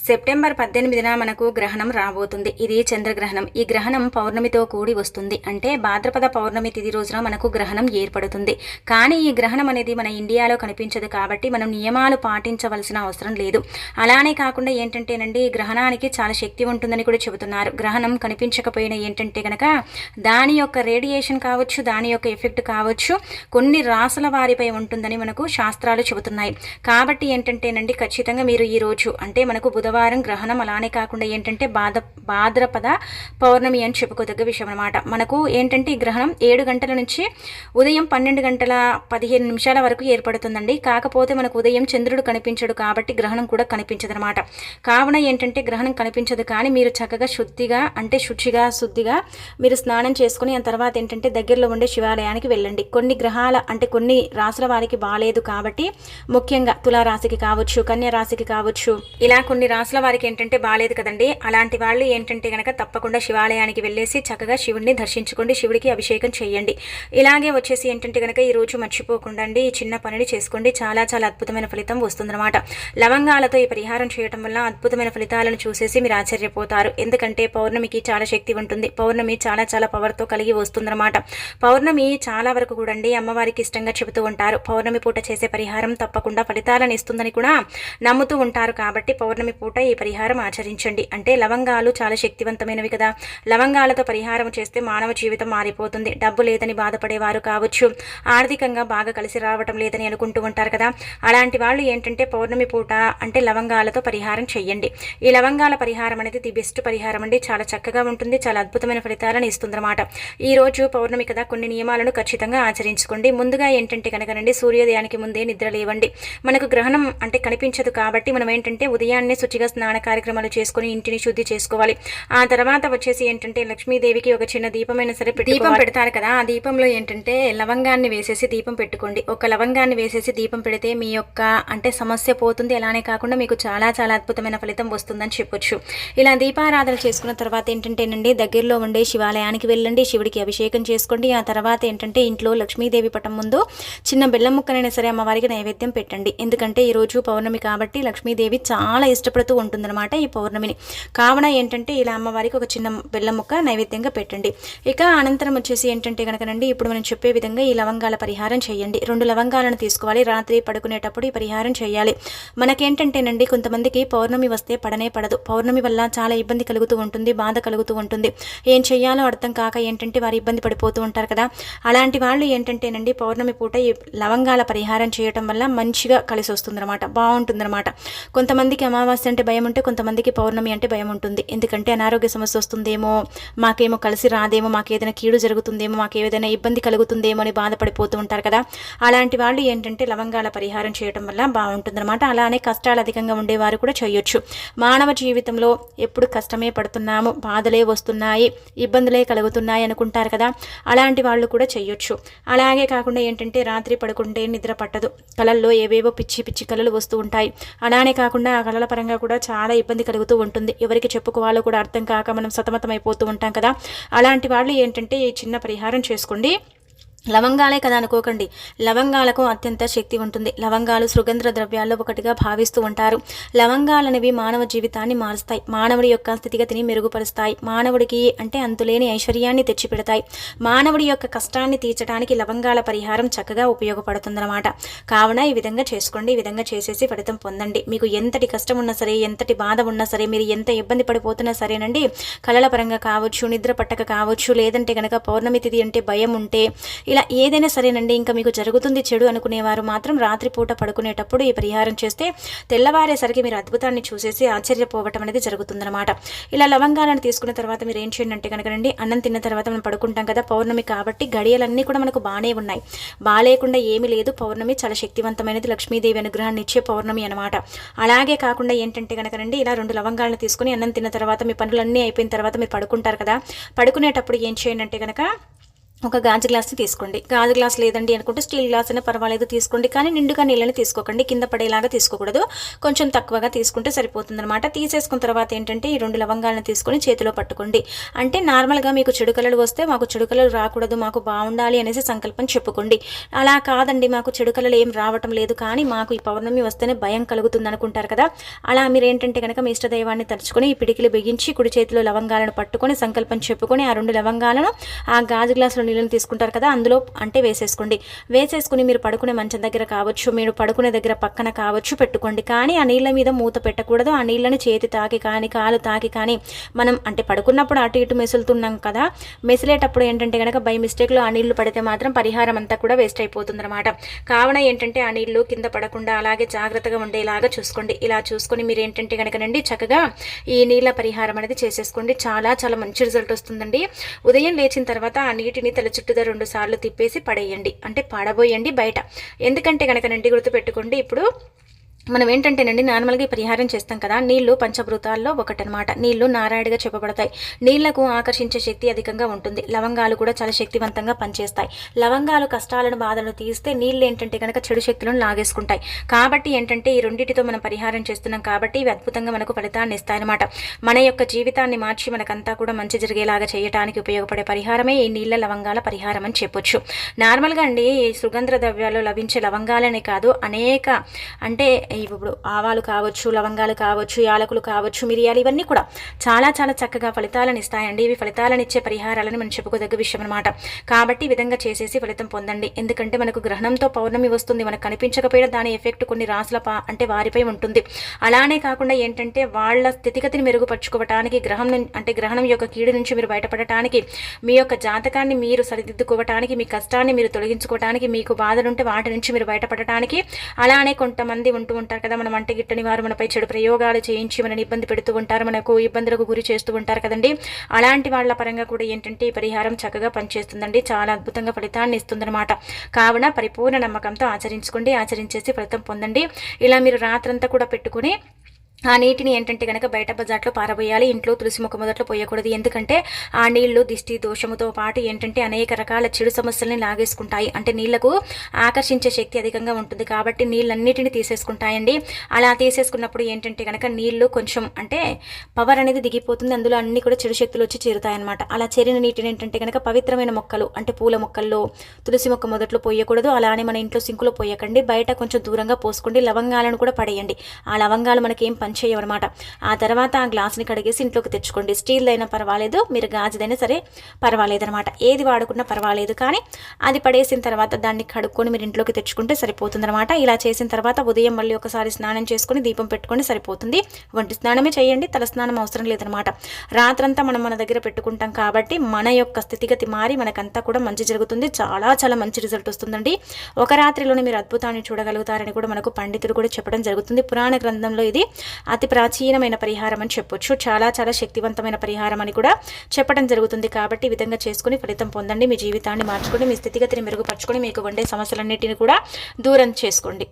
September 18న మనకు గ్రహణం రాబోతుంది. ఇది చంద్రగ్రహణం. ఈ గ్రహణం పౌర్ణమితో కూడి వస్తుంది. అంటే భాద్రపద పౌర్ణమి తిథి రోజున మనకు గ్రహణం ఏర్పడుతుంది. కానీ ఈ గ్రహణం అనేది మన ఇండియాలో కనిపించదు కాబట్టి మనం నియమాలు పాటించవలసిన అవసరం లేదు. అలానే కాకుండా ఏంటంటేనండి, ఈ గ్రహణానికి చాలా శక్తి ఉంటుందని కూడా చెబుతున్నారు. గ్రహణం కనిపించకపోయినా ఏంటంటే కనుక దాని యొక్క రేడియేషన్ కావచ్చు, దాని యొక్క ఎఫెక్ట్ కావచ్చు, కొన్ని రాసుల వారిపై ఉంటుందని మనకు శాస్త్రాలు చెబుతున్నాయి. కాబట్టి ఏంటంటేనండి, ఖచ్చితంగా మీరు ఈ రోజు అంటే మనకు బుధవారం గ్రహణం, అలానే కాకుండా ఏంటంటే భాద్రపద పౌర్ణమి అని చెప్పుకోదగ్గ విషయం అనమాట. మనకు ఏంటంటే ఈ గ్రహణం 7 గంటల నుంచి ఉదయం 12 గంటల 15 నిమిషాల వరకు ఏర్పడుతుందండి. కాకపోతే మనకు ఉదయం చంద్రుడు కనిపించడు కాబట్టి గ్రహణం కూడా కనిపించదు అనమాట. కావున ఏంటంటే గ్రహణం కనిపించదు, కానీ మీరు చక్కగా శుద్ధిగా మీరు స్నానం చేసుకుని ఆ తర్వాత ఏంటంటే దగ్గరలో ఉండే శివాలయానికి వెళ్ళండి. కొన్ని గ్రహాల అంటే కొన్ని రాశుల వారికి బాగాలేదు కాబట్టి, ముఖ్యంగా తులారాశికి కావచ్చు, కన్యా రాశికి కావచ్చు, ఇలా కొన్ని రాశుల వారికి ఏంటంటే బాగాలేదు కదండి. అలాంటి వాళ్ళు ఏంటంటే కనుక తప్పకుండా శివాలయానికి వెళ్ళేసి చక్కగా శివుడిని దర్శించుకోండి, శివుడికి అభిషేకం చేయండి. ఇలాగే వచ్చేసి ఏంటంటే కనుక ఈ రోజు మర్చిపోకుండా ఈ చిన్న పనిని చేసుకోండి, చాలా చాలా అద్భుతమైన ఫలితం వస్తుందన్నమాట. లవంగాలతో ఈ పరిహారం చేయడం వల్ల అద్భుతమైన ఫలితాలను చూసేసి మీరు ఆశ్చర్యపోతారు. ఎందుకంటే పౌర్ణమికి చాలా శక్తి ఉంటుంది. పౌర్ణమి చాలా చాలా పవర్తో కలిగి వస్తుందన్నమాట. పౌర్ణమి చాలా వరకు కూడా అమ్మవారికి ఇష్టంగా చెబుతూ ఉంటారు. పౌర్ణమి పూట చేసే పరిహారం తప్పకుండా ఫలితాలను ఇస్తుందని కూడా నమ్ముతూ ఉంటారు. కాబట్టి పౌర్ణమి పూట ఈ పరిహారం ఆచరించండి. అంటే లవంగాలు చాలా శక్తివంతమైనవి కదా. లవంగాలతో పరిహారం చేస్తే మానవ జీవితం మారిపోతుంది. డబ్బు లేదని బాధపడేవారు కావచ్చు, ఆర్థికంగా బాగా కలిసి రావటం లేదని అనుకుంటూ ఉంటారు కదా. అలాంటి వాళ్ళు ఏంటంటే పౌర్ణమి పూట అంటే లవంగాలతో పరిహారం చెయ్యండి. ఈ లవంగాల పరిహారం అనేది ది బెస్ట్ పరిహారం అండి. చాలా చక్కగా ఉంటుంది, చాలా అద్భుతమైన ఫలితాలను ఇస్తుందన్నమాట. ఈ రోజు పౌర్ణమి కదా, కొన్ని నియమాలను ఖచ్చితంగా ఆచరించుకోండి. ముందుగా ఏంటంటే కనుకనండి, సూర్యోదయానికి ముందే నిద్ర లేవండి. మనకు గ్రహణం అంటే కనిపించదు కాబట్టి మనం ఏంటంటే ఉదయాన్నే శుచిగా స్నాన కార్యక్రమాలు చేసుకుని ఇంటిని శుద్ధి చేసుకోవాలి. ఆ తర్వాత వచ్చేసి ఏంటంటే లక్ష్మీదేవికి ఒక చిన్న దీపమైన సరే దీపం పెడతారు కదా, ఆ దీపంలో ఏంటంటే లవంగాన్ని వేసేసి దీపం పెట్టుకోండి. ఒక లవంగాన్ని వేసేసి దీపం పెడితే మీ యొక్క అంటే సమస్య పోతుంది. అలానే కాకుండా మీకు చాలా చాలా అద్భుతమైన ఫలితం వస్తుందని చెప్పొచ్చు. ఇలా దీపారాధన చేసుకున్న తర్వాత ఏంటంటేనండి, దగ్గరలో ఉండే శివాలయానికి వెళ్ళండి, శివుడికి అభిషేకం చేసుకోండి. ఆ తర్వాత ఏంటంటే ఇంట్లో లక్ష్మీదేవి పటం ముందు చిన్న బెల్లం ముక్కనైనా సరే అమ్మవారికి నైవేద్యం పెట్టండి. ఎందుకంటే ఈరోజు పౌర్ణమి కాబట్టి లక్ష్మీదేవి చాలా ఇష్టపడుతూ ఉంటుందన్నమాట ఈ పౌర్ణమిని. కావున ఏంటంటే ఇలా అమ్మవారికి ఒక చిన్న బెల్లం ముక్క నైవేద్యంగా పెట్టండి. ఇక అనంతరం వచ్చేసి ఏంటంటే కనుకనండి, ఇప్పుడు మనం చెప్పే విధంగా ఈ లవంగాల పరిహారం చేయండి. 2 లవంగాలను తీసుకోవాలి. రాత్రి పడుకునేటప్పుడు ఈ పరిహారం చేయాలి. మనకేంటంటేనండి, కొంతమందికి పౌర్ణమి వస్తే పడనే పడదు. పౌర్ణమి వల్ల చాలా ఇబ్బంది కలుగుతూ ఉంటుంది, బాధ కలుగుతూ ఉంటుంది. ఏం చేయాలో అర్థం కాక ఏంటంటే వారు ఇబ్బంది పడిపోతూ ఉంటారు కదా. అలాంటి వాళ్ళు ఏంటంటేనండి పౌర్ణమి పూట ఈ లవంగాల పరిహారం చేయటం వల్ల మంచిగా కలిసి వస్తుందన్నమాట, బాగుంటుందన్నమాట. కొంతమందికి అమావాస్య అంటే భయం ఉంటే కొంతమందికి పౌర్ణమి అంటే భయం ఉంటుంది. ఎందుకంటే అనారోగ్య సమస్య వస్తుందేమో, మాకేమో కలిసి రాదేమో, మాకు ఏదైనా కీడు జరుగుతుందేమో, మాకు ఏదైనా ఇబ్బంది కలుగుతుందేమో అని బాధపడిపోతూ ఉంటారు కదా. అలాంటి వాళ్ళు ఏంటంటే లవంగాల పరిహారం చేయడం వల్ల బాగుంటుందన్నమాట. అలానే కష్టాలు అధికంగా ఉండేవారు కూడా చేయొచ్చు. మానవ జీవితంలో ఎప్పుడు కష్టమే పడుతున్నాము, బాధలే వస్తున్నాయి, ఇబ్బందులే కలుగుతున్నాయి అనుకుంటారు కదా. అలాంటి వాళ్ళు కూడా చేయొచ్చు. అలాగే కాకుండా ఏంటంటే రాత్రి పడుకుంటే నిద్ర పట్టదు, కళల్లో ఏవేవో పిచ్చి పిచ్చి కళలు వస్తూ ఉంటాయి. అలానే కాకుండా ఆ కళల పరంగా కూడా చాలా ఇబ్బంది కలుగుతూ ఉంటుంది. ఎవరికి చెప్పుకోవాలో కూడా అర్థం కాక మనం సతమతం అయిపోతూ ఉంటాం కదా. అలాంటి వాళ్ళు ఏంటంటే ఈ చిన్న పరిహారం చేసుకోండి. లవంగాలే కదా అనుకోకండి, లవంగాలకు అత్యంత శక్తి ఉంటుంది. లవంగాలు సుగంధ ద్రవ్యాల్లో ఒకటిగా భావిస్తూ ఉంటారు. లవంగాలనేవి మానవ జీవితాన్ని మారుస్తాయి, మానవుడి యొక్క స్థితిగతిని మెరుగుపరుస్తాయి, మానవుడికి అంటే అంతులేని ఐశ్వర్యాన్ని తెచ్చిపెడతాయి. మానవుడి యొక్క కష్టాన్ని తీర్చడానికి లవంగాల పరిహారం చక్కగా ఉపయోగపడుతుందన్నమాట. కావున ఈ విధంగా చేసుకోండి. ఈ విధంగా చేసేసి ఫలితం పొందండి. మీకు ఎంతటి కష్టం ఉన్నా సరే, ఎంతటి బాధ ఉన్నా సరే, మీరు ఎంత ఇబ్బంది పడిపోతున్నా సరేనండి, కళల పరంగా కావచ్చు, నిద్ర పట్టక కావచ్చు, లేదంటే కనుక పౌర్ణమి తిథి అంటే భయం ఉంటే, ఇలా ఏదైనా సరేనండి, ఇంకా మీకు జరుగుతుంది చెడు అనుకునేవారు మాత్రం రాత్రిపూట పడుకునేటప్పుడు ఈ పరిహారం చేస్తే తెల్లవారేసరికి మీరు అద్భుతాన్ని చూసేసి ఆశ్చర్యపోవటం అనేది జరుగుతుందన్నమాట. ఇలా లవంగాలను తీసుకున్న తర్వాత మీరు ఏం చేయండి అంటే కనుకనండి, అన్నం తిన్న తర్వాత మనం పడుకుంటాం కదా, పౌర్ణమి కాబట్టి గడియలన్నీ కూడా మనకు బాగానే ఉన్నాయి, బాగాలేకుండా ఏమీ లేదు. పౌర్ణమి చాలా శక్తివంతమైనది, లక్ష్మీదేవి అనుగ్రహాన్ని ఇచ్చే పౌర్ణమి అనమాట. అలాగే కాకుండా ఏంటంటే కనుకనండి, ఇలా 2 లవంగాలను తీసుకుని అన్నం తిన్న తర్వాత మీ పనులన్నీ అయిపోయిన తర్వాత మీరు పడుకుంటారు కదా, పడుకునేటప్పుడు ఏం చేయండి అంటే కనుక ఒక గాజు గ్లాస్ని తీసుకోండి. గాజు గ్లాస్ లేదండి అనుకుంటే స్టీల్ గ్లాస్ అయినా పర్వాలేదు తీసుకోండి, కానీ నిండుగా నీళ్ళని తీసుకోకండి, కింద పడేలాగా తీసుకోకూడదు, కొంచెం తక్కువగా తీసుకుంటే సరిపోతుందన్నమాట. తీసేసుకున్న తర్వాత ఏంటంటే ఈ 2 లవంగాలను తీసుకొని చేతిలో పట్టుకోండి. అంటే నార్మల్గా మీకు చెడు కలలు వస్తే మాకు చెడు కలలు రాకూడదు, మాకు బాగుండాలి అనేసి సంకల్పం చెప్పుకోండి. అలా కాదండి మాకు చెడు కలలు ఏం రావటం లేదు, కానీ మాకు ఈ పౌర్ణమి వస్తేనే భయం కలుగుతుంది అనుకుంటారు కదా, అలా మీరు ఏంటంటే కనుక మీ ఇష్టదైవాన్ని తలుచుకొని ఈ పిడికిలు బిగించి కుడి చేతిలో లవంగాలను పట్టుకొని సంకల్పం చెప్పుకొని ఆ 2 లవంగాలను ఆ గాజు గ్లాసులో నీళ్ళని తీసుకుంటారు కదా అందులో అంటే వేసేసుకోండి. వేసేసుకుని మీరు పడుకునే మంచం దగ్గర కావచ్చు, మీరు పడుకునే దగ్గర పక్కన కావచ్చు పెట్టుకోండి. కానీ ఆ నీళ్ళ మీద మూత పెట్టకూడదు. ఆ నీళ్ళని చేతి తాకి కానీ కాలు తాకి కానీ మనం అంటే పడుకున్నప్పుడు అటు ఇటు మెసులుతున్నాం కదా, మెసిలేటప్పుడు ఏంటంటే కనుక బై మిస్టేక్లో ఆ నీళ్లు పడితే మాత్రం పరిహారం అంతా కూడా వేస్ట్ అయిపోతుంది అనమాట. కావున ఏంటంటే ఆ నీళ్లు కింద పడకుండా అలాగే జాగ్రత్తగా ఉండేలాగా చూసుకోండి. ఇలా చూసుకొని మీరు ఏంటంటే కనుకనండి చక్కగా ఈ నీళ్ళ పరిహారం అనేది చేసేసుకోండి. చాలా చాలా మంచి రిజల్ట్ వస్తుందండి. ఉదయం లేచిన తర్వాత ఆ నీటిని తల చుట్టూదా 2 సార్లు తిప్పేసి పడేయండి, అంటే పడబోయండి బయట. ఎందుకంటే కనుకనండి గుర్తుపెట్టుకోండి, ఇప్పుడు మనం ఏంటంటేనండి నార్మల్గా ఈ పరిహారం చేస్తాం కదా, నీళ్లు పంచభూతాల్లో ఒకటనమాట. నీళ్లు నారాయణగా చెప్పబడతాయి. నీళ్లకు ఆకర్షించే శక్తి అధికంగా ఉంటుంది. లవంగాలు కూడా చాలా శక్తివంతంగా పనిచేస్తాయి. లవంగాలు కష్టాలను బాధలను తీస్తే నీళ్ళు ఏంటంటే కనుక చెడు శక్తులను లాగేసుకుంటాయి. కాబట్టి ఏంటంటే ఈ రెండింటితో మనం పరిహారం చేస్తున్నాం కాబట్టి ఇవి అద్భుతంగా మనకు ఫలితాన్ని ఇస్తాయన్నమాట. మన యొక్క జీవితాన్ని మార్చి మనకంతా కూడా మంచి జరిగేలాగా చేయడానికి ఉపయోగపడే పరిహారమే ఈ నీళ్ళ లవంగాల పరిహారం అని చెప్పొచ్చు. నార్మల్గా అండి ఈ సుగంధ ద్రవ్యాలు లభించే లవంగాలనే కాదు, అనేక అంటే ఇప్పుడు ఆవాలు కావచ్చు, లవంగాలు కావచ్చు, యాలకులు కావచ్చు, మిరియాలు, ఇవన్నీ కూడా చాలా చాలా చక్కగా ఫలితాలను ఇస్తాయండి. ఇవి ఫలితాలను ఇచ్చే పరిహారాలని మనం చెప్పుకోదగ్గ విషయం అనమాట. కాబట్టి ఈ విధంగా చేసేసి ఫలితం పొందండి. ఎందుకంటే మనకు గ్రహణంతో పౌర్ణమి వస్తుంది, మనకు కనిపించకపోయినా దాని ఎఫెక్ట్ కొన్ని రాసుల అంటే వారిపై ఉంటుంది. అలానే కాకుండా ఏంటంటే వాళ్ళ స్థితిగతిని మెరుగుపరుచుకోవటానికి గ్రహణం యొక్క కీడు నుంచి మీరు బయటపడటానికి, మీ యొక్క జాతకాన్ని మీరు సరిదిద్దుకోవటానికి, మీ కష్టాన్ని మీరు తొలగించుకోవటానికి, మీకు బాధలుంటే వాటి నుంచి మీరు బయటపడటానికి, అలానే కొంతమంది ఉంటారు కదా మనం అంటే గిట్టని వారు మనపై చెడు ప్రయోగాలు చేయించి మనని ఇబ్బంది పెడుతూ ఉంటారు, మనకు ఇబ్బందులకు గురి చేస్తూ ఉంటారు కదండి. అలాంటి వాళ్ళ పరంగా కూడా ఏంటంటే ఈ పరిహారం చక్కగా పనిచేస్తుందండి. చాలా అద్భుతంగా ఫలితాన్ని ఇస్తుందన్నమాట. కావున పరిపూర్ణ నమ్మకంతో ఆచరించేసి ఫలితం పొందండి. ఇలా మీరు రాత్రంతా కూడా పెట్టుకుని ఆ నీటిని ఏంటంటే కనుక బయట బజాట్లో పారబోయాలి, ఇంట్లో తులసి మొక్క మొదట్లో పోయకూడదు. ఎందుకంటే ఆ నీళ్లు దిష్టి దోషముతో పాటు ఏంటంటే అనేక రకాల చెడు సమస్యల్ని లాగేసుకుంటాయి. అంటే నీళ్లకు ఆకర్షించే శక్తి అధికంగా ఉంటుంది కాబట్టి నీళ్ళన్నిటిని తీసేసుకుంటాయండి. అలా తీసేసుకున్నప్పుడు ఏంటంటే కనుక నీళ్లు కొంచెం అంటే పవర్ అనేది దిగిపోతుంది, అందులో అన్ని కూడా చెడు శక్తులు వచ్చి చేరుతాయన్నమాట. అలా చేరిన నీటిని ఏంటంటే కనుక పవిత్రమైన మొక్కలు అంటే పూల మొక్కల్లో తులసి మొక్క మొదట్లో పోయకూడదు. అలానే మన ఇంట్లో సింకులో పోయకండి, బయట కొంచెం దూరంగా పోసుకోండి. లవంగాలను కూడా పడేయండి. ఆ లవంగాలు మనకేం చేయమన్నమాట. ఆ తర్వాత ఆ గ్లాస్ని కడిగేసి ఇంట్లోకి తెచ్చుకోండి. స్టీల్ అయినా పర్వాలేదు, మీరు గాజుదైనా సరే పర్వాలేదు అనమాట. ఏది వాడుకున్నా పర్వాలేదు, కానీ అది పడేసిన తర్వాత దాన్ని కడుక్కొని మీరు ఇంట్లోకి తెచ్చుకుంటే సరిపోతుంది అనమాట. ఇలా చేసిన తర్వాత ఉదయం మళ్ళీ ఒకసారి స్నానం చేసుకొని దీపం పెట్టుకొని సరిపోతుంది. వంటి స్నానమే చేయండి, తల స్నానం అవసరం లేదనమాట. రాత్రంతా మనం మన దగ్గర పెట్టుకుంటాం కాబట్టి మన యొక్క స్థితిగతి మారి మనకంతా కూడా మంచి జరుగుతుంది. చాలా చాలా మంచి రిజల్ట్ వస్తుందండి. ఒక రాత్రిలోనే మీరు అద్భుతాన్ని చూడగలుగుతారని కూడా మనకు పండితులు కూడా చెప్పడం జరుగుతుంది. పురాణ గ్రంథంలో ఇది అతి ప్రాచీనమైన పరిహారం అని చెప్పొచ్చు. చాలా చాలా శక్తివంతమైన పరిహారం అని కూడా చెప్పడం జరుగుతుంది. కాబట్టి ఈ విధంగా చేసుకుని ఫలితం పొందండి. మీ జీవితాన్ని మార్చుకొని మీ స్థితిగతిని మెరుగుపరచుకొని మీకు ఉండే సమస్యలన్నిటిని కూడా దూరం చేసుకోండి.